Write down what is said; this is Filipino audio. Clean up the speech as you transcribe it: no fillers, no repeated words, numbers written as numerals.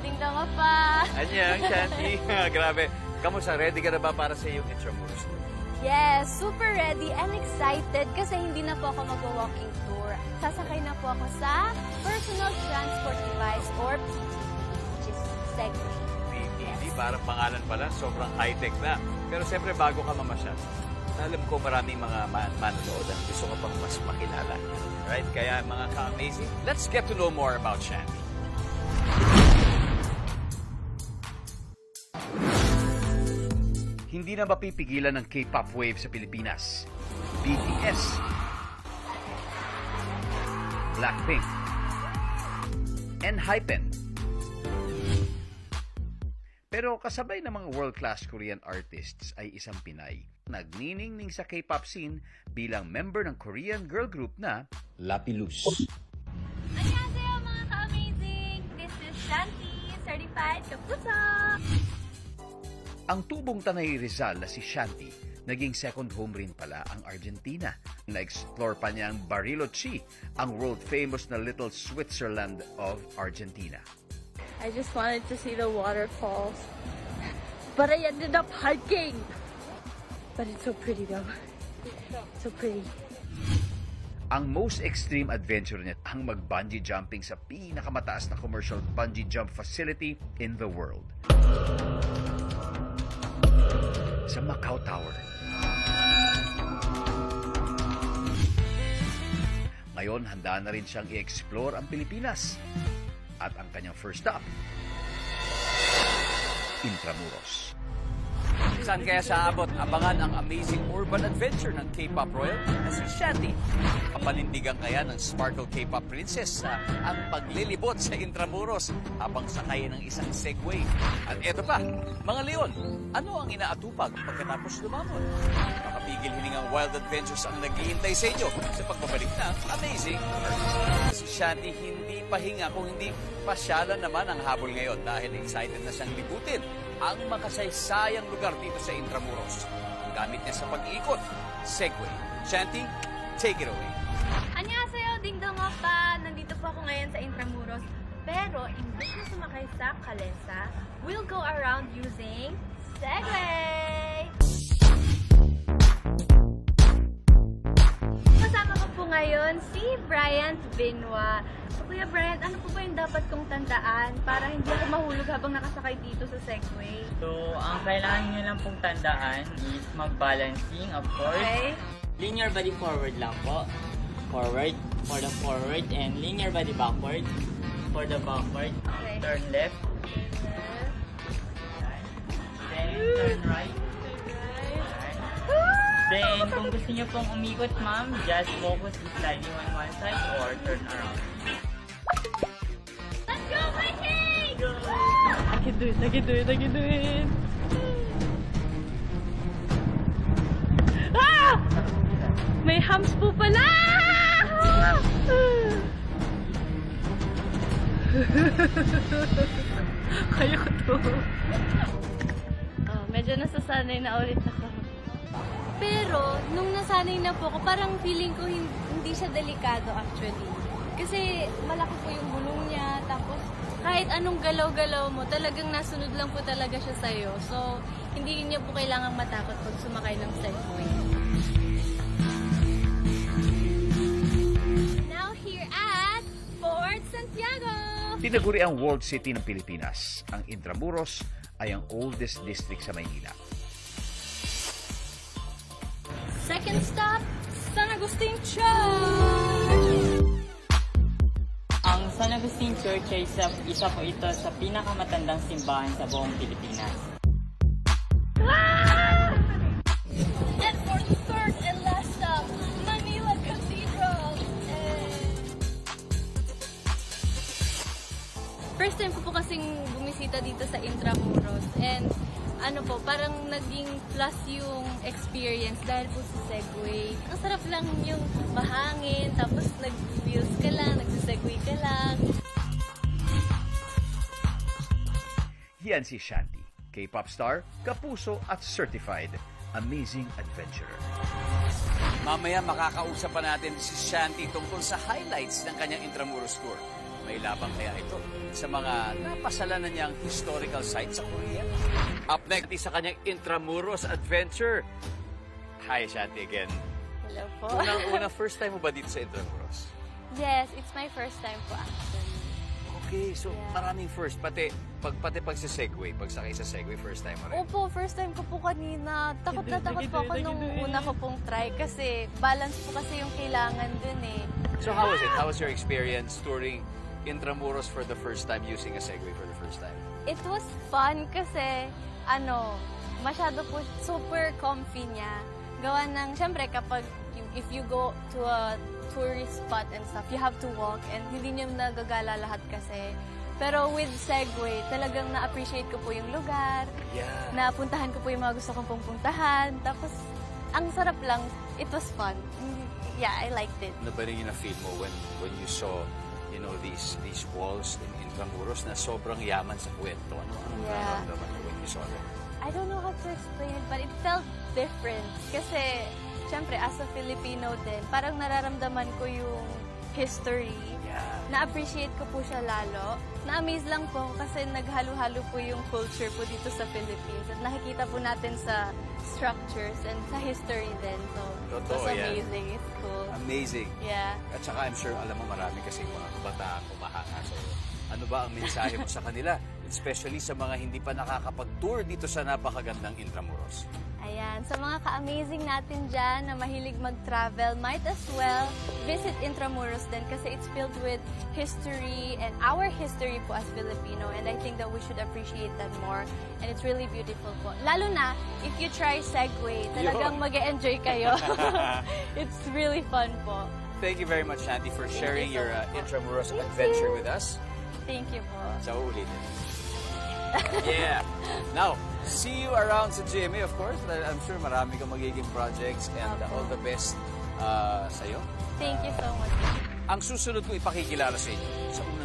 Ding dong opa! Anyang, Shanty. Grabe. Kamusta? Ready ka na ba para sa iyong Intramuros tour? Yes, super ready and excited kasi hindi na po ako mag-walking tour. Sasakay na po ako sa personal transport device or PTV, which is Segway. PTV, parang pangalan pala, sobrang high-tech na. Pero siyempre, bago ka mamasyal, alam ko maraming mga manonood at gusto ka pang mas makilala. Right? Kaya mga ka-amazing, let's get to know more about Shanty. Hindi na mapipigilan ng K-pop wave sa Pilipinas. BTS, Blackpink, ENHYPEN. Pero kasabay ng mga world-class Korean artists ay isang Pinay. Nagniningning sa K-pop scene bilang member ng Korean girl group na Lapilus. Annyeonghaseyo mga ka-amazing! This is Shanty, certified kapuso! Ang tubong Tanay Rizal na si Shanty, naging second home rin pala ang Argentina. Na-explore pa niya ang Bariloche, ang world-famous na little Switzerland of Argentina. I just wanted to see the waterfalls, but I ended up hiking. But it's so pretty though. So pretty. Ang most extreme adventure niya ang mag-bungee jumping sa pinakamataas na commercial bungee jump facility in the world. Sa Macau Tower. Ngayon, handa na rin siyang i-explore ang Pilipinas. At ang kanyang first stop, Intramuros. Saan kaya sa abot abangan ang amazing urban adventure ng K-pop royal na si Shanty? Kapanindigan kaya ng Sparkle K-pop princess ang paglilibot sa Intramuros habang sakay ng isang Segway. At eto pa, mga leon, ano ang inaatupag pagkatapos lumamon? Makapigil hiningang wild adventures ang naghihintay sa inyo sa pagbabalik na Amazing Earth. Si Shanty hindi pahinga kung hindi pasyalan naman ang habol ngayon dahil excited na siyang libutin ang makasaysayang lugar dito sa Intramuros. Ang gamit niya sa pag-iikot, Segway. Shanty, take it away. Annyeonghaseyo, Ding dong opa! Nandito po ako ngayon sa Intramuros. Pero, imbes na sumakay sa Kalensa, we'll go around using Segway! Kasama ko po ngayon si Bryant Binwa. So, Kuya Bryant, ano po ba yung dapat kong tandaan para hindi ako mahulog habang nakasakay dito sa Segway? So, ang kailangan nyo lang pong tandaan is mag-balancing, of course. Okay. Linear body forward lang po. Forward, for the forward, and linear body backward. For the backward, Okay. turn left. Then, turn right. Then, kung gusto nyo pong umikot, ma'am, just focus sliding on one side or turn around. Let's go, Viking! I can do it, I can do it, I can do it! Ah! May hams po pala! Kaya ko to. Medyo nasasanay na ulit ako. Pero, nung nasanay na po ako, parang feeling ko hindi siya delikado actually. Kasi malaki po yung bulong niya, tapos kahit anong galaw-galaw mo, talagang nasunod lang po talaga siya sa'yo. So, hindi niyo po kailangang matakot pag sumakay ng Segway. Now here at Fort Santiago! Tinaguri ang World City ng Pilipinas. Ang Intramuros ay ang oldest district sa Maynila. Second stop, San Agustin Church! Ang San Agustin Church ay isa po ito sa pinakamatandang simbahan sa buong Pilipinas. Ah! And for the third and last stop, Manila Cathedral! First time ko po kasing bumisita dito sa Intramuros and ano po, parang naging plus yung experience dahil po sa Segway. Ang sarap lang yung mahangin, tapos nag-wheels ka lang, nag-segway ka lang. Yan si Shanty, K-pop star, kapuso at certified amazing adventurer. Mamaya makakausap pa natin si Shanty tungkol sa highlights ng kanyang Intramuros tour. May labang kaya ito sa mga napasalanan niyang historical sites sa Korea. Up next, sa kanyang Intramuros adventure. Hi, Shanti again. Hello po. Unang-una, first time mo ba dito sa Intramuros? Yes, it's my first time po actually. Okay, so Yeah. maraming first. Pati pag sa Segway, pagsakay sa Segway, first time mo rin. Opo, first time ko po kanina. Takot na takot po ako nung una ko pong try kasi balance po kasi yung kailangan dun eh. So how was it? How was your experience touring Intramuros for the first time using a Segway for the first time? It was fun kasi masyado po super comfy niya. Gawa ng, syempre kapag if you go to a tourist spot and stuff, you have to walk and hindi niyo nagagala lahat kasi. Pero with Segway, talagang na-appreciate ko po yung lugar. Yeah. Napuntahan ko po yung mga gusto kong puntahan. Tapos, ang sarap lang. It was fun. Yeah, I liked it. Ano ba rin yung na-feel mo when you saw, you know, these walls in Intramuros na sobrang yaman sa kwento? Ano ang Yeah. nararamdaman mo when you saw them? I don't know how to explain it, but it felt different. Kasi, syempre, as a Filipino din, parang nararamdaman ko yung history. Yeah. Na-appreciate ko po siya lalo. Na-amaze lang po ako kasi naghalo-halo po yung culture po dito sa Philippines. At nakikita po natin sa structures and sa history din. So, Totoo it was yan. amazing. It's cool. Amazing. Yeah. At saka I'm sure, alam mo, marami kasi mga kabataan kumahanga sa'yo. Ano ba ang mensahe mo sa kanila? Especially sa mga hindi pa nakakapag-tour dito sa napakagandang Intramuros. Ayan, sa mga ka-amazing natin dyan na mahilig mag-travel, might as well visit Intramuros din kasi it's filled with history and our history po as Filipino, and I think that we should appreciate that more, and it's really beautiful po. Lalo na, if you try Segway, talagang mag-e-enjoy kayo. It's really fun po. Thank you very much, Shanti, for sharing you so your much. Intramuros Thank adventure you. with us. Thank you po. Sa uulitin. Yeah. Now, see you around sa GMA, of course. I'm sure marami kang magiging projects and Opo. all the best sa'yo. Thank you so much. Ang susunod ko ipakikilala sa inyo sa una